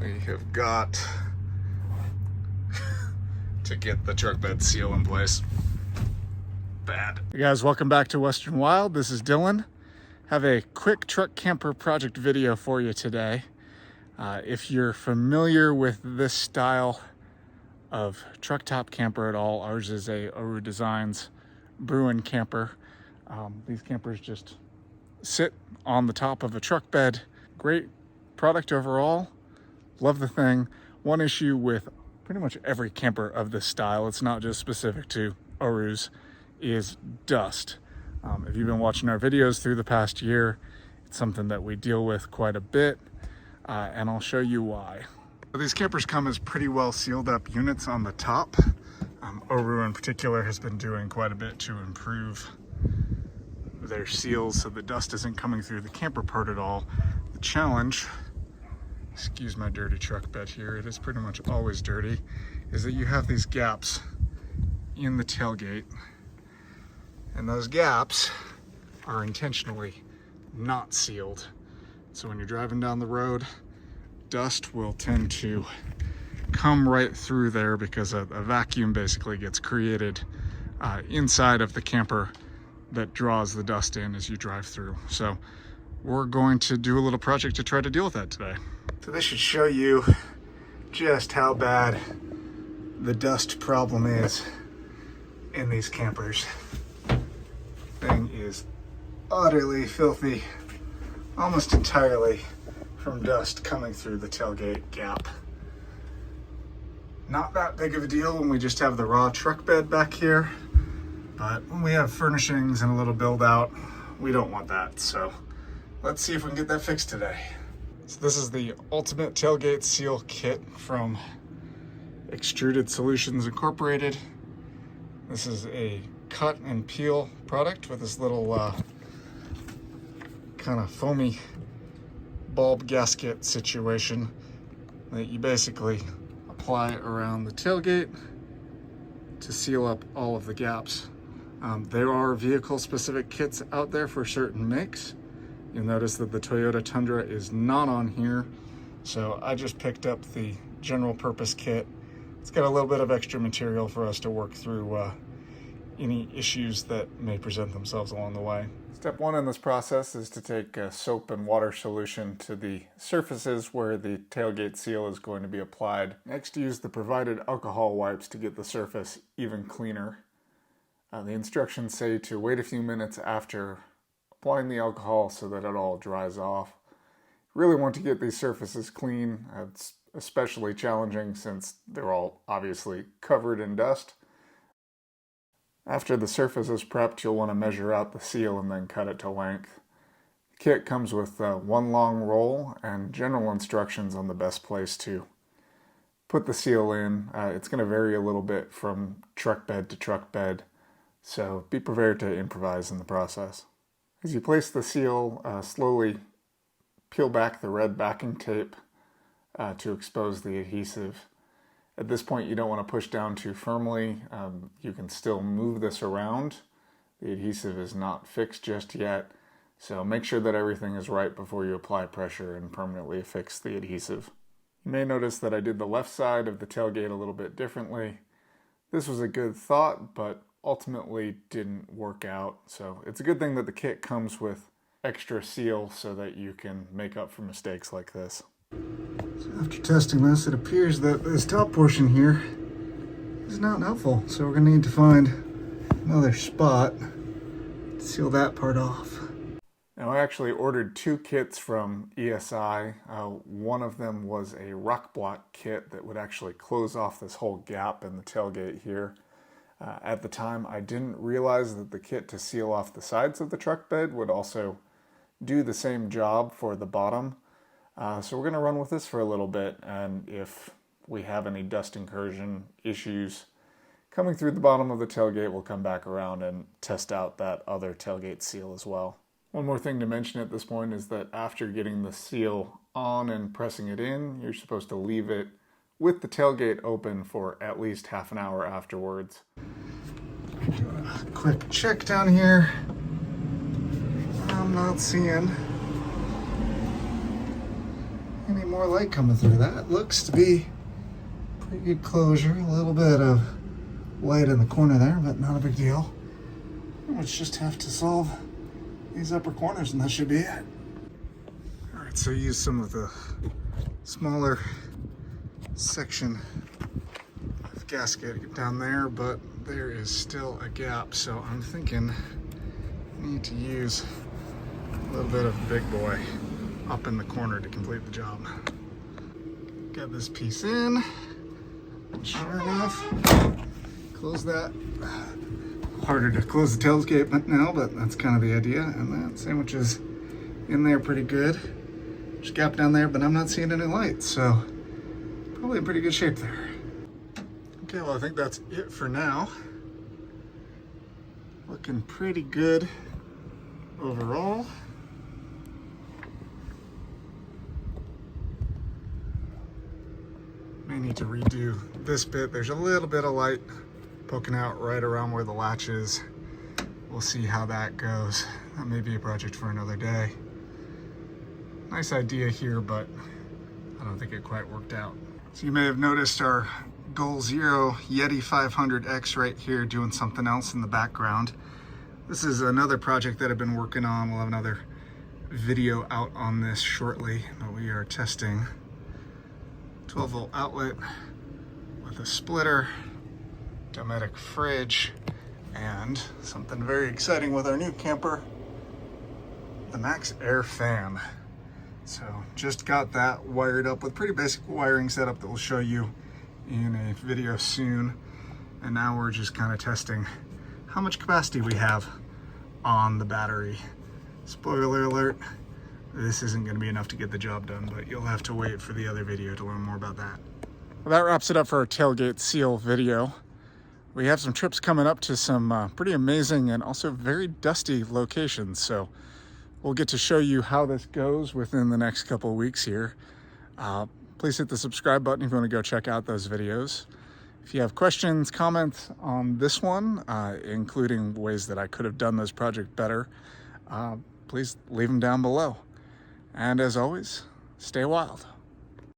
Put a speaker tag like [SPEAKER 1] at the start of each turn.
[SPEAKER 1] We have got to get the truck bed seal in place. Bad. Hey guys, welcome back to Western Wild. This is Dylan. Have a quick truck camper project video for you today. If you're familiar with this style of truck top camper at all, ours is a Oru Designs Bruin camper. These campers just sit on the top of a truck bed. Great product overall. Love the thing. One issue with pretty much every camper of this style, it's not just specific to Orus, is dust. If you've been watching our videos through the past year, it's something that we deal with quite a bit, and I'll show you why. These campers come as pretty well sealed up units on the top. Oru in particular has been doing quite a bit to improve their seals so the dust isn't coming through the camper part at all. The challenge, excuse my dirty truck bed here, it is pretty much always dirty, is that you have these gaps in the tailgate, and those gaps are intentionally not sealed. So when you're driving down the road, dust will tend to come right through there because a vacuum basically gets created inside of the camper that draws the dust in as you drive through. So we're going to do a little project to try to deal with that today. So this should show you just how bad the dust problem is in these campers. Thing is utterly filthy, almost entirely from dust coming through the tailgate gap. Not that big of a deal when we just have the raw truck bed back here, but when we have furnishings and a little build out, we don't want that. So let's see if we can get that fixed today. So this is the Ultimate Tailgate Seal Kit from Extruded Solutions Incorporated. This is a cut and peel product with this little kind of foamy bulb gasket situation that you basically apply around the tailgate to seal up all of the gaps. There are vehicle specific kits out there for certain makes. You'll notice that the Toyota Tundra is not on here, so I just picked up the general purpose kit. It's got a little bit of extra material for us to work through any issues that may present themselves along the way. Step one in this process is to take a soap and water solution to the surfaces where the tailgate seal is going to be applied. Next, use the provided alcohol wipes to get the surface even cleaner. The instructions say to wait a few minutes after applying the alcohol so that it all dries off. Really want to get these surfaces clean. It's especially challenging since they're all obviously covered in dust. After the surface is prepped, you'll want to measure out the seal and then cut it to length. The kit comes with one long roll and general instructions on the best place to put the seal in. It's going to vary a little bit from truck bed to truck bed, so be prepared to improvise in the process. As you place the seal, slowly peel back the red backing tape to expose the adhesive. At this point, you don't want to push down too firmly. You can still move this around. The adhesive is not fixed just yet, so make sure that everything is right before you apply pressure and permanently affix the adhesive. You may notice that I did the left side of the tailgate a little bit differently. This was a good thought, but ultimately didn't work out. So it's a good thing that the kit comes with extra seal so that you can make up for mistakes like this. So after testing this, it appears that this top portion here is not helpful. So we're going to need to find another spot to seal that part off. Now I actually ordered two kits from ESI. One of them was a rock block kit that would actually close off this whole gap in the tailgate here. At the time, I didn't realize that the kit to seal off the sides of the truck bed would also do the same job for the bottom. So we're going to run with this for a little bit, and if we have any dust incursion issues coming through the bottom of the tailgate, we'll come back around and test out that other tailgate seal as well. One more thing to mention at this point is that after getting the seal on and pressing it in, you're supposed to leave it with the tailgate open for at least half an hour afterwards. Doing a quick check down here. I'm not seeing any more light coming through. That looks to be pretty good closure. A little bit of light in the corner there, but not a big deal. Let's just have to solve these upper corners and that should be it. All right, so use some of the smaller section of gasket down there, but there is still a gap, so I'm thinking I need to use a little bit of big boy up in the corner to complete the job. Get this piece in, and sure enough, close that. Harder to close the tailgate now, but that's kind of the idea. And that sandwich is in there pretty good. There's a gap down there, but I'm not seeing any light, so probably in pretty good shape there. Okay, well, I think that's it for now. Looking pretty good overall. May need to redo this bit. There's a little bit of light poking out right around where the latch is. We'll see how that goes. That may be a project for another day. Nice idea here, but I don't think it quite worked out. So you may have noticed our Goal Zero Yeti 500X right here doing something else in the background. This is another project that I've been working on. We'll have another video out on this shortly, but we are testing 12-volt outlet with a splitter, Dometic fridge, and something very exciting with our new camper, the Max Air fan. So just got that wired up with pretty basic wiring setup that we'll show you in a video soon. And now we're just kind of testing how much capacity we have on the battery. Spoiler alert, this isn't going to be enough to get the job done, but you'll have to wait for the other video to learn more about that. Well, that wraps it up for our tailgate seal video. We have some trips coming up to some pretty amazing and also very dusty locations, so we'll get to show you how this goes within the next couple of weeks here. Please hit the subscribe button if you want to go check out those videos. If you have questions, comments on this one, including ways that I could have done this project better, please leave them down below. And as always, stay wild.